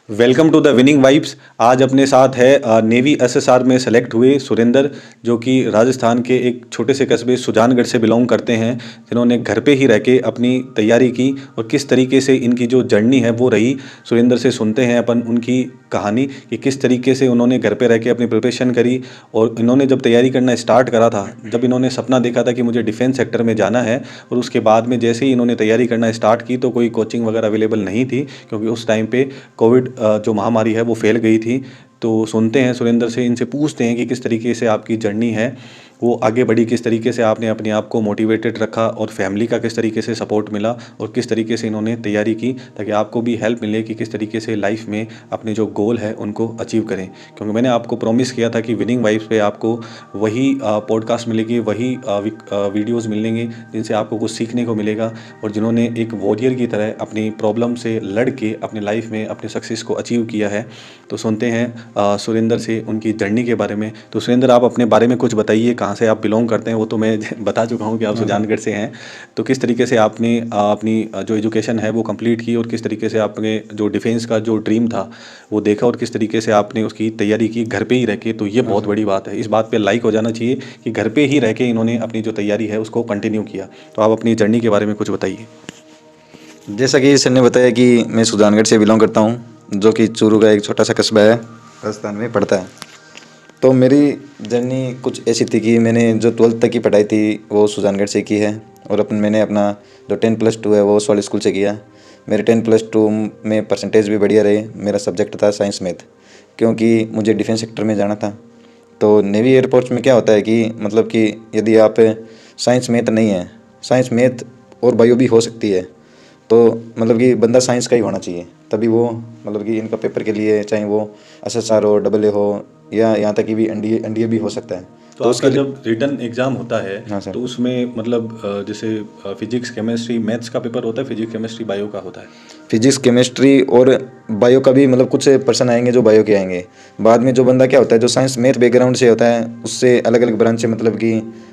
Welcome to the winning vibes. आज अपने साथ है नेवी एसएसआर में सेलेक्ट हुए सुरेंद्र, जो कि राजस्थान के एक छोटे से कस्बे सुजानगढ़ से बिलोंग करते हैं, जिन्होंने घर पे ही रह के अपनी तैयारी की और किस तरीके से इनकी जो जर्नी है वो रही। सुरेंद्र से सुनते हैं अपन उनकी कहानी कि किस तरीके से उन्होंने घर पे रह के अपनी प्रिपरेशन करी। और इन्होंने जब तैयारी करना स्टार्ट करा था, जब इन्होंने सपना देखा था कि मुझे डिफेंस सेक्टर में जाना है, और उसके बाद में जैसे ही इन्होंने तैयारी करना स्टार्ट की तो कोई कोचिंग वगैरह अवेलेबल नहीं थी, क्योंकि उस टाइम पे कोविड जो महामारी है वो फैल गई थी। तो सुनते हैं सुरेंद्र से, इनसे पूछते हैं कि किस तरीके से आपकी जर्नी है वो आगे बढ़ी, किस तरीके से आपने अपने आप को मोटिवेटेड रखा और फैमिली का किस तरीके से सपोर्ट मिला और किस तरीके से इन्होंने तैयारी की, ताकि आपको भी हेल्प मिले कि किस तरीके से लाइफ में अपने जो गोल है उनको अचीव करें। क्योंकि मैंने आपको प्रॉमिस किया था कि विनिंग वाइब्स पे आपको वही पॉडकास्ट मिलेगी, वही वीडियोज़ मिलेंगे जिनसे आपको कुछ सीखने को मिलेगा, और जिन्होंने एक वॉरियर की तरह अपनी प्रॉब्लम से लड़ के अपने लाइफ में अपने सक्सेस को अचीव किया है। तो सुनते हैं सुरेंद्र से उनकी जर्नी के बारे में। तो सुरेंद्र, आप अपने बारे में कुछ बताइए, कहाँ से आप बिलोंग करते हैं वो तो मैं बता चुका हूँ कि आप सुजानगढ़ से हैं। तो किस तरीके से आपने अपनी जो एजुकेशन है वो कंप्लीट की, और किस तरीके से आपने जो डिफेंस का जो ड्रीम था वो देखा, और किस तरीके से आपने उसकी तैयारी की घर पे ही रह के। तो ये बहुत बड़ी बात है, इस बात पे लाइक हो जाना चाहिए कि घर पे ही रह के इन्होंने अपनी जो तैयारी है उसको कंटिन्यू किया। तो आप अपनी जर्नी के बारे में कुछ बताइए। जैसा कि सर ने बताया कि मैं सुजानगढ़ से बिलोंग करता हूँ, जो कि चूरू का एक छोटा सा कस्बा है, राजस्थान में पड़ता है। तो मेरी जर्नी कुछ ऐसी थी कि मैंने जो 12th तक की पढ़ाई थी वो सुजानगढ़ से की है, और मैंने अपना जो 10+2 है वो सोल स्कूल से किया। मेरे 10+2 में परसेंटेज भी बढ़िया रहे। मेरा सब्जेक्ट था साइंस मैथ, क्योंकि मुझे डिफेंस सेक्टर में जाना था। तो नेवी एयरफोर्स में क्या होता है कि मतलब कि यदि आप साइंस मैथ नहीं है, साइंस मैथ और बायो भी हो सकती है, तो मतलब कि बंदा साइंस का ही होना चाहिए, तभी वो मतलब कि इनका पेपर के लिए, चाहे वो एसएसआर हो, डबल ए हो, या यहाँ तक कि भी एनडीए भी हो सकता है। तो आपका जब रिटन एग्ज़ाम होता है, हाँ सर। तो उसमें मतलब जैसे फिजिक्स केमिस्ट्री मैथ्स का पेपर होता है, फिजिक्स केमिस्ट्री बायो का होता है? फिजिक्स केमिस्ट्री और बायो का भी मतलब कुछ पर्सन आएंगे जो बायो के आएंगे। बाद में जो बंदा क्या होता है, जो साइंस मैथ बैकग्राउंड से होता है, उससे अलग अलग ब्रांच से मतलब कि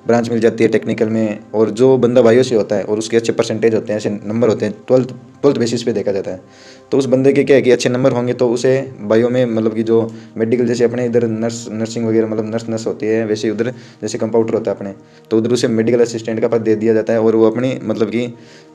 ब्रांच मिल जाती है टेक्निकल में। और जो बंदा बायो से होता है और उसके अच्छे परसेंटेज होते हैं, ऐसे नंबर होते हैं, ट्वेल्थ बेसिस पे देखा जाता है, तो उस बंदे के क्या है कि अच्छे नंबर होंगे तो उसे बायो में मतलब कि जो मेडिकल, जैसे अपने इधर नर्सिंग वगैरह मतलब नर्स होती है, वैसे उधर जैसे कंपाउंडर होता है अपने, तो उधर उसे मेडिकल असिस्टेंट का पद दे दिया जाता है, और वो अपनी मतलब कि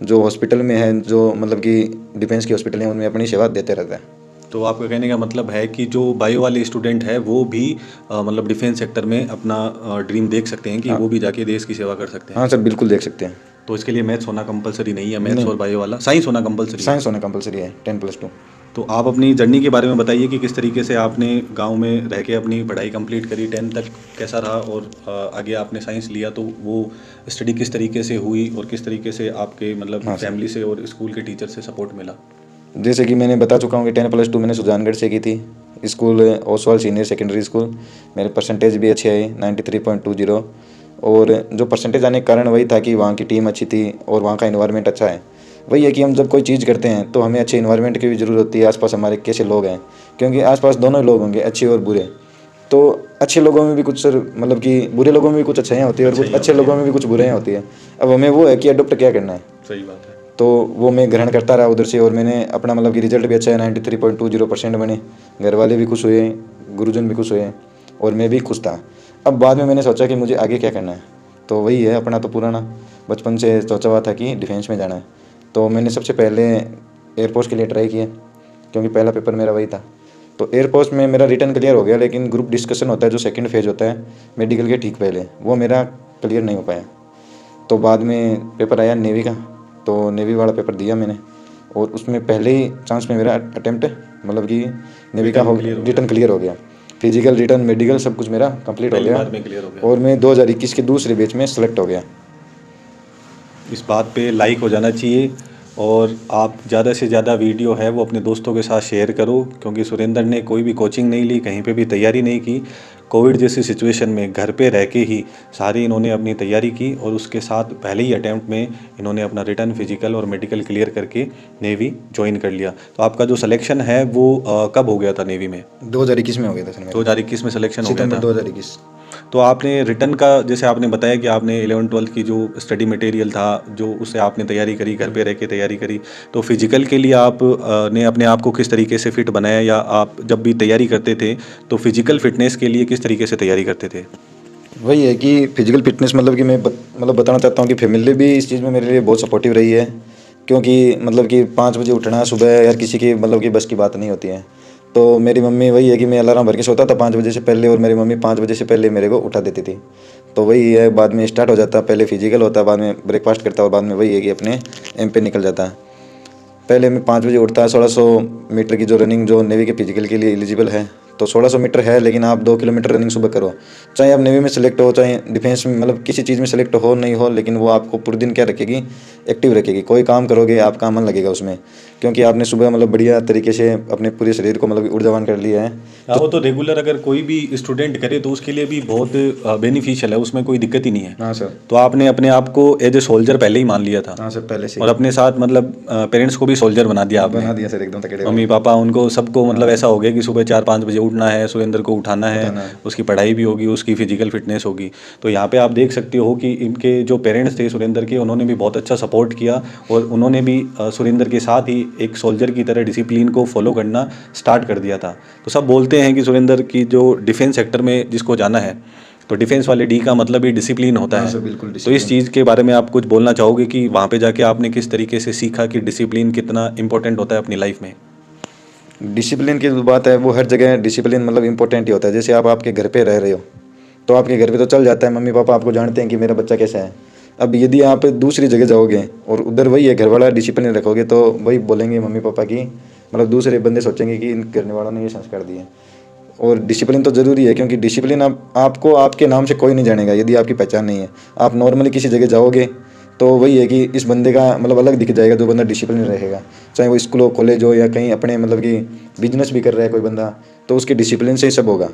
जो हॉस्पिटल में है, जो मतलब कि डिफेंस के हॉस्पिटल हैं, उनमें अपनी सेवा देते रहता है। तो आपका कहने का मतलब है कि जो बायो वाले स्टूडेंट है वो भी मतलब डिफेंस सेक्टर में अपना ड्रीम देख सकते हैं कि हाँ वो भी जाके देश की सेवा कर सकते हैं। हाँ सर, बिल्कुल देख सकते हैं। तो इसके लिए मैथ्स होना कंपलसरी नहीं है, मैथ्स नहीं, और बायो वाला साइंस होना कंपलसरी है। साइंस होना कंपलसरी है 10+2। तो आप अपनी जर्नी के बारे में बताइए कि किस तरीके से आपने गांव में रह के अपनी पढ़ाई कंप्लीट करी, 10 तक कैसा रहा, और आगे आपने साइंस लिया तो वो स्टडी किस तरीके से हुई, और किस तरीके से आपके मतलब हाँ सर। फैमिली से और स्कूल के टीचर से सपोर्ट मिला। जैसे कि मैंने बता चुका हूँ कि 10+2 मैंने सुजानगढ़ से की थी, school Oswal senior secondary school. मेरे परसेंटेज भी अच्छे आए 93.20, और जो परसेंटेज आने का कारण वही था कि वहाँ की टीम अच्छी थी और वहाँ का इन्वायरमेंट अच्छा है। वही है कि हम जब कोई चीज़ करते हैं तो हमें अच्छे इन्वायरमेंट की भी ज़रूरत होती है, आसपास हमारे कैसे लोग हैं, क्योंकि आसपास दोनों लोग होंगे, अच्छे और बुरे। तो अच्छे लोगों में भी कुछ सर मतलब कि बुरे लोगों में भी कुछ अच्छाइयाँ होती है, और कुछ अच्छे लोगों में भी कुछ बुराइयाँ होती है। अब हमें वो है कि अडोप्ट क्या करना है। सही बात है। तो वो मैं ग्रहण करता रहा उधर से, और मैंने अपना मतलब कि रिजल्ट भी अच्छा है, 93.20% बने। घर वाले भी खुश हुए, गुरुजन भी खुश हुए, और मैं भी खुश था। अब बाद में मैंने सोचा कि मुझे आगे क्या करना है, तो वही है अपना तो पुराना बचपन से सोचा हुआ था कि डिफेंस में जाना है। तो मैंने सबसे पहले एयरफोर्स के लिए ट्राई किया, क्योंकि पहला पेपर मेरा वही था। तो एयरफोर्स में मेरा रिटर्न क्लियर हो गया, लेकिन ग्रुप डिस्कशन होता है जो सेकंड फेज होता है मेडिकल के ठीक पहले, वो मेरा क्लियर नहीं हो पाया। तो बाद में पेपर आया नेवी का, तो नेवी वाला पेपर दिया मैंने, और उसमें पहले ही चांस में मेरा अटेम्प्ट मतलब कि नेवी का रिटर्न क्लियर हो गया। फिजिकल, रिटर्न, मेडिकल सब कुछ मेरा कंप्लीट हो पहली गया, बार में क्लियर हो गया। और मैं 2021 के दूसरे बैच में सेलेक्ट हो गया। इस बात पे लाइक हो जाना चाहिए, और आप ज़्यादा से ज़्यादा वीडियो है वो अपने दोस्तों के साथ शेयर करो, क्योंकि सुरेंद्र ने कोई भी कोचिंग नहीं ली, कहीं पे भी तैयारी नहीं की। कोविड जैसी सिचुएशन में घर पे रह के ही सारी इन्होंने अपनी तैयारी की, और उसके साथ पहले ही अटैम्प्ट में इन्होंने अपना रिटर्न, फिजिकल और मेडिकल क्लियर करके नेवी ज्वाइन कर लिया। तो आपका जो सिलेक्शन है वो कब हो गया था नेवी में? 2021 में हो गया था सर मेरा, 2021 में सिलेक्शन हो गया सितंबर था। 2021। तो आपने रिटर्न का, जैसे आपने बताया कि आपने 11th-12th की जो स्टडी मटेरियल था, जो उससे आपने तैयारी करी, घर पे रह के तैयारी करी, तो फिजिकल के लिए आप ने अपने आप को किस तरीके से फिट बनाया, या आप जब भी तैयारी करते थे तो फिजिकल फिटनेस के लिए किस तरीके से तैयारी करते थे? वही है कि फिजिकल फिटनेस मतलब कि मैं मतलब बताना चाहता हूँ कि फैमिली भी इस चीज़ में मेरे लिए बहुत सपोर्टिव रही है। क्योंकि मतलब कि 5 बजे उठना सुबह यार किसी की मतलब कि बस की बात नहीं होती है। तो मेरी मम्मी वही है कि मैं अलार्म भर के सोता था 5 बजे से पहले, और मेरी मम्मी 5 बजे से पहले मेरे को उठा देती थी। तो वही है, बाद में स्टार्ट हो जाता, पहले फिजिकल होता, बाद में ब्रेकफास्ट करता, और बाद में वही है कि अपने एम पे निकल जाता। पहले मैं 5 बजे उठता, 1600 मीटर की जो रनिंग जो नेवी के फिजिकल के लिए एलिजिबल है, तो 1600 मीटर है, लेकिन आप 2 किलोमीटर रनिंग सुबह करो। चाहे आप नेवी में सेलेक्ट हो, चाहे डिफेंस में, मतलब किसी चीज़ में सेलेक्ट हो नहीं हो, लेकिन वो आपको पूरे दिन क्या रखेगी, एक्टिव रखेगी। कोई काम करोगे आपका मन लगेगा उसमें, क्योंकि आपने सुबह मतलब बढ़िया तरीके से अपने पूरे शरीर को मतलब ऊर्जावान कर लिया है। हाँ, वो तो रेगुलर अगर कोई भी स्टूडेंट करे तो उसके लिए भी बहुत बेनिफिशियल है, उसमें कोई दिक्कत ही नहीं है। हाँ सर। तो आपने अपने आप को एज ए सोल्जर पहले ही मान लिया था, हाँ सर, पहले से और अपने साथ मतलब पेरेंट्स को भी सोल्जर बना दिया आपने। बना दिया सर, एकदम तकड़े मम्मी वाले। पापा उनको सबको मतलब ऐसा हो गया कि सुबह 4-5 बजे उठना है, सुरेंद्र को उठाना है, उठाना है। उसकी पढ़ाई भी होगी, उसकी फिजिकल फिटनेस होगी। तो यहाँ पे आप देख सकते हो कि इनके जो पेरेंट्स थे सुरेंद्र के, उन्होंने भी बहुत अच्छा सपोर्ट किया, और उन्होंने भी सुरेंद्र के साथ ही एक सोल्जर की तरह डिसिप्लिन को फॉलो करना स्टार्ट कर दिया था। तो सब बोलते हैं कि सुरेंद्र की जो डिफेंस सेक्टर में जिसको जाना है, तो डिफेंस वाले डी का मतलब ही डिसिप्लिन होता हाँ है। सर, बिल्कुल तो इस डिसिप्लिन। चीज़ के बारे में आप कुछ बोलना चाहोगे कि वहाँ पे जाके आपने किस तरीके से सीखा कि डिसिप्लिन कितना इंपॉर्टेंट होता है अपनी लाइफ में? डिसिप्लिन की जो बात है वो हर जगह डिसिप्लिन मतलब इंपॉर्टेंट ही होता है। जैसे आप आपके घर पे रह रहे हो, तो आपके घर पे तो चल जाता है, मम्मी पापा आपको जानते हैं कि मेरा बच्चा कैसा है। अब यदि आप दूसरी जगह जाओगे और उधर वही है घर वाला डिसिप्लिन रखोगे, तो वही बोलेंगे मम्मी पापा की, मतलब दूसरे बंदे सोचेंगे कि इन करने वालों ने ये संस्कार दिए। और डिसिप्लिन तो ज़रूरी है, क्योंकि डिसिप्लिन आपको आपके नाम से कोई नहीं जानेगा यदि आपकी पहचान नहीं है। आप नॉर्मली किसी जगह जाओगे तो वही है कि इस बंदे का मतलब अलग दिख जाएगा, जो बंदा डिसिप्लिन रहेगा। चाहे वो स्कूल हो, कॉलेज हो, या कहीं अपने मतलब कि बिजनेस भी कर रहा है कोई बंदा, तो उसके डिसिप्लिन से ही सब होगा।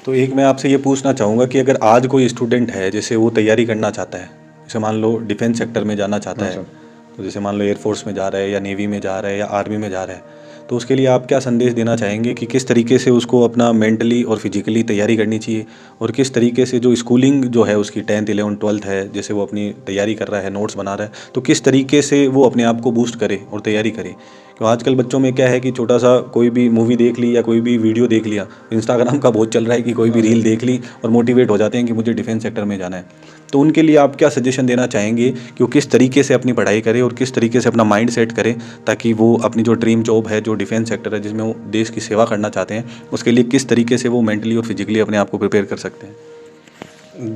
तो एक मैं आपसे ये पूछना चाहूँगा कि अगर आज कोई स्टूडेंट है, जैसे वो तैयारी करना चाहता है, जैसे मान लो डिफेंस सेक्टर में जाना चाहता हाँ है, सर। तो जैसे मान लो एयरफोर्स में जा रहा है, या नेवी में जा रहा है, या आर्मी में जा रहा है, तो उसके लिए आप क्या संदेश देना चाहेंगे कि किस तरीके से उसको अपना मेंटली और फिजिकली तैयारी करनी चाहिए, और किस तरीके से जो स्कूलिंग जो है उसकी 10th 11th 12th है, जैसे वो अपनी तैयारी कर रहा है, नोट्स बना रहा है, तो किस तरीके से वो अपने आप को बूस्ट करे और तैयारी करे? तो आजकल बच्चों में क्या है कि छोटा सा कोई भी मूवी देख ली या कोई भी वीडियो देख लिया, इंस्टाग्राम का बहुत चल रहा है कि कोई भी रील देख ली और मोटिवेट हो जाते हैं कि मुझे डिफेंस सेक्टर में जाना है। तो उनके लिए आप क्या सजेशन देना चाहेंगे कि वो किस तरीके से अपनी पढ़ाई करे और किस तरीके से अपना माइंड सेट करे, ताकि वो अपनी जो ड्रीम जॉब है, जो डिफेंस सेक्टर है जिसमें वो देश की सेवा करना चाहते हैं, उसके लिए किस तरीके से वो मेंटली और फिजिकली अपने आप को प्रिपेयर कर सकते हैं?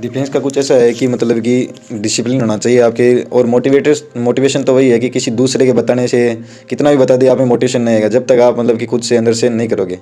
डिफेंस का कुछ ऐसा है कि मतलब कि डिसिप्लिन होना चाहिए आपके, और मोटिवेशन तो वही है कि किसी दूसरे के बताने से कितना भी बता दिया, आप में मोटिवेशन नहीं आएगा जब तक आप मतलब कि खुद से अंदर से नहीं करोगे।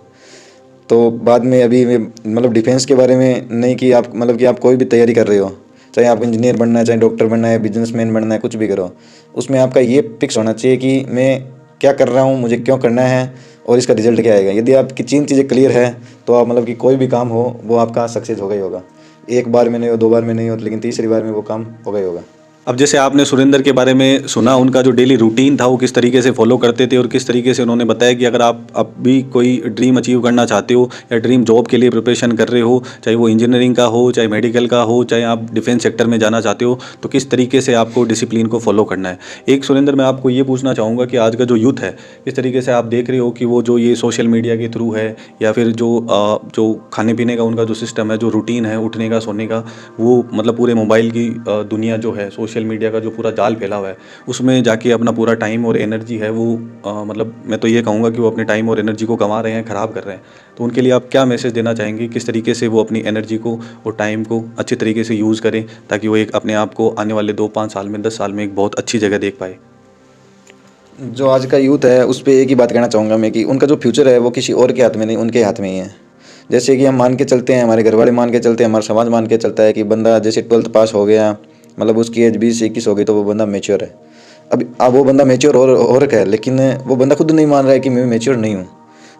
तो बाद में अभी मैं मतलब डिफेंस के बारे में नहीं, कि आप मतलब कि आप कोई भी तैयारी कर रहे हो, चाहे आप इंजीनियर बनना है, चाहे डॉक्टर बनना है, बिजनेसमैन बनना है, कुछ भी करो, उसमें आपका ये फिक्स होना चाहिए कि मैं क्या कर रहा हूँ, मुझे क्यों करना है, और इसका रिजल्ट क्या आएगा। यदि आपकी 3 चीज़ें क्लियर है, तो आप मतलब कि कोई भी काम हो वो आपका सक्सेस होगा ही होगा। एक बार में नहीं हो, 2 बार में नहीं हो, लेकिन तीसरी बार में वो काम होगा ही होगा। अब जैसे आपने सुरेंद्र के बारे में सुना, उनका जो डेली रूटीन था वो किस तरीके से फॉलो करते थे, और किस तरीके से उन्होंने बताया कि अगर आप अब भी कोई ड्रीम अचीव करना चाहते हो या ड्रीम जॉब के लिए प्रिपरेशन कर रहे हो, चाहे वो इंजीनियरिंग का हो, चाहे मेडिकल का हो, चाहे आप डिफेंस सेक्टर में जाना चाहते हो, तो किस तरीके से आपको डिसिप्लिन को फॉलो करना है। एक सुरेंद्र, मैं आपको ये पूछना चाहूँगा कि आज का जो यूथ है, किस तरीके से आप देख रहे हो कि वो जो ये सोशल मीडिया के थ्रू है, या फिर जो खाने पीने का उनका जो सिस्टम है, जो रूटीन है उठने का सोने का, वो मतलब पूरे मोबाइल की दुनिया जो है, सोशल मीडिया का जो पूरा जाल फैला हुआ है, उसमें जाके अपना पूरा टाइम और एनर्जी है वो मतलब मैं तो ये कहूँगा कि वो अपने टाइम और एनर्जी को गंवा रहे हैं, ख़राब कर रहे हैं। तो उनके लिए आप क्या मैसेज देना चाहेंगे, किस तरीके से वो अपनी एनर्जी को और टाइम को अच्छे तरीके से यूज़ करें, ताकि वो एक अपने आप को आने वाले 2-5 साल में, 10 साल में एक बहुत अच्छी जगह देख पाए? जो आज का यूथ है उस पर एक ही बात कहना चाहूँगा मैं, कि उनका जो फ्यूचर है वो किसी और के हाथ में नहीं, उनके हाथ में ही है। जैसे कि हम मान के चलते हैं, हमारे घर वाले मान के चलते हैं, हमारा समाज मान के चलता है कि बंदा जैसे 12th पास हो गया, मतलब उसकी एज 20-21 हो गई, तो वो बंदा मेच्योर है। अब वो बंदा मेच्योर हो रखा है, लेकिन वो बंदा खुद नहीं मान रहा है कि मैं मेच्योर नहीं हूँ।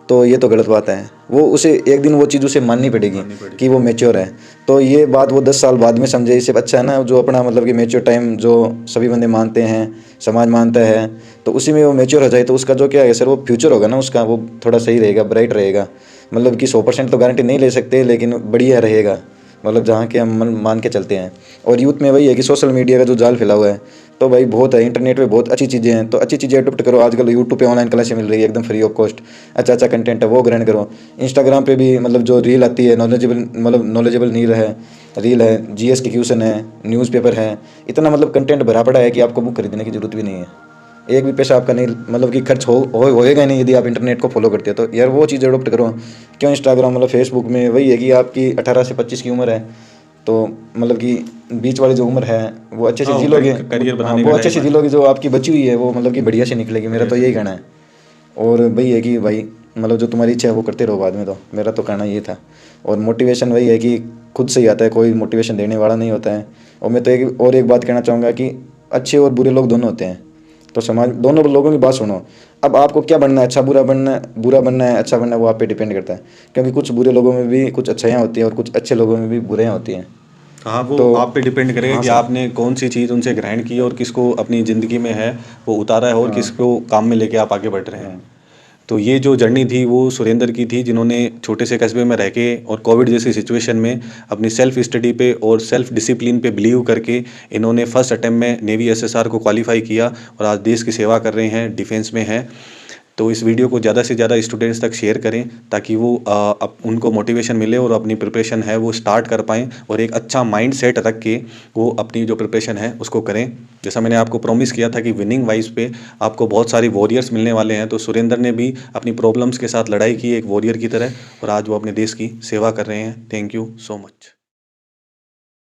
तो ये तो गलत बात है। वो उसे एक दिन वो चीज़ उसे माननी पड़ेगी कि वो मेच्योर है। तो ये बात वो 10 साल बाद में समझे, इससे अच्छा है ना जो अपना मतलब कि मेच्योर टाइम जो सभी बंदे मानते हैं, समाज मानता है, तो उसी में वो मेच्योर हो जाए, तो उसका जो क्या है सर, वो फ्यूचर होगा ना उसका, वो थोड़ा सही रहेगा, ब्राइट रहेगा। मतलब कि 100% तो गारंटी नहीं ले सकते, लेकिन बढ़िया रहेगा, मतलब जहाँ के हम मान के चलते हैं। और यूथ में वही है कि सोशल मीडिया का जो जाल फैला हुआ है, तो भाई बहुत है, इंटरनेट पे बहुत अच्छी चीज़ें हैं, तो अच्छी चीज़ें अडोप्ट करो। आजकल यूट्यूब पे ऑनलाइन क्लासें मिल रही है एकदम फ्री ऑफ कॉस्ट, अच्छा अच्छा कंटेंट है वो ग्रहण करो। इंस्टाग्राम पे भी मतलब जो रील आती है नॉलेजेबल रील है, जीएस के क्वेश्चन है, न्यूज़पेपर है, इतना मतलब कंटेंट भरा पड़ा है कि आपको बुक खरीदने की जरूरत भी नहीं है। एक भी पैसा आपका नहीं मतलब कि खर्च होएगा नहीं यदि आप इंटरनेट को फॉलो करते हो। तो यार वो चीज़ अडोप्ट करो। क्यों इंस्टाग्राम मतलब फेसबुक में वही है कि आपकी 18 से 25 की उम्र है, तो मतलब कि बीच वाली जो उम्र है वो अच्छे से हाँ, जी लोगे। करियर हाँ, बनाने वो का अच्छे से टाइम जी है। लोगे, जो आपकी बची हुई है वो मतलब कि बढ़िया से निकलेगी, मेरा तो यही कहना है। और वही है कि भाई मतलब जो तुम्हारी इच्छा है वो करते रहो बाद में, तो मेरा तो कहना ये था। और मोटिवेशन वही है कि खुद से ही आता है, कोई मोटिवेशन देने वाला नहीं होता है। और मैं तो एक बात कहना चाहूँगा कि अच्छे और बुरे लोग दोनों होते हैं, तो समाज दोनों लोगों की बात सुनो। अब आपको क्या बनना है, अच्छा बुरा बनना है, बुरा बनना है अच्छा बनना है, वो आप पे डिपेंड करता है। क्योंकि कुछ बुरे लोगों में भी कुछ अच्छाइयाँ होती हैं और कुछ अच्छे लोगों में भी बुराइयाँ होती हैं। हाँ, वो तो आप पे डिपेंड करेगा हाँ कि सर। आपने कौन सी चीज़ उनसे ग्रहण की है और किसको अपनी ज़िंदगी में है वो उतारा है और हाँ किसको काम में लेके आप आगे बढ़ रहे हैं। हाँ तो ये जो जर्नी थी वो सुरेंद्र की थी, जिन्होंने छोटे से कस्बे में रह के और कोविड जैसी सिचुएशन में अपनी सेल्फ स्टडी पे और सेल्फ डिसिप्लिन पे बिलीव करके इन्होंने फर्स्ट अटेम्प्ट में नेवी एसएसआर को क्वालिफाई किया और आज देश की सेवा कर रहे हैं, डिफेंस में हैं। तो इस वीडियो को ज़्यादा से ज़्यादा स्टूडेंट्स तक शेयर करें ताकि वो उनको मोटिवेशन मिले और अपनी प्रिपरेशन है वो स्टार्ट कर पाएँ और एक अच्छा माइंड सेट रख के वो अपनी जो प्रिपरेशन है उसको करें। जैसा मैंने आपको प्रॉमिस किया था कि विनिंग वाइज पे आपको बहुत सारी वॉरियर्स मिलने वाले हैं, तो सुरेंद्र ने भी अपनी प्रॉब्लम्स के साथ लड़ाई की एक वॉरियर की तरह और आज वो अपने देश की सेवा कर रहे हैं। Thank you so much.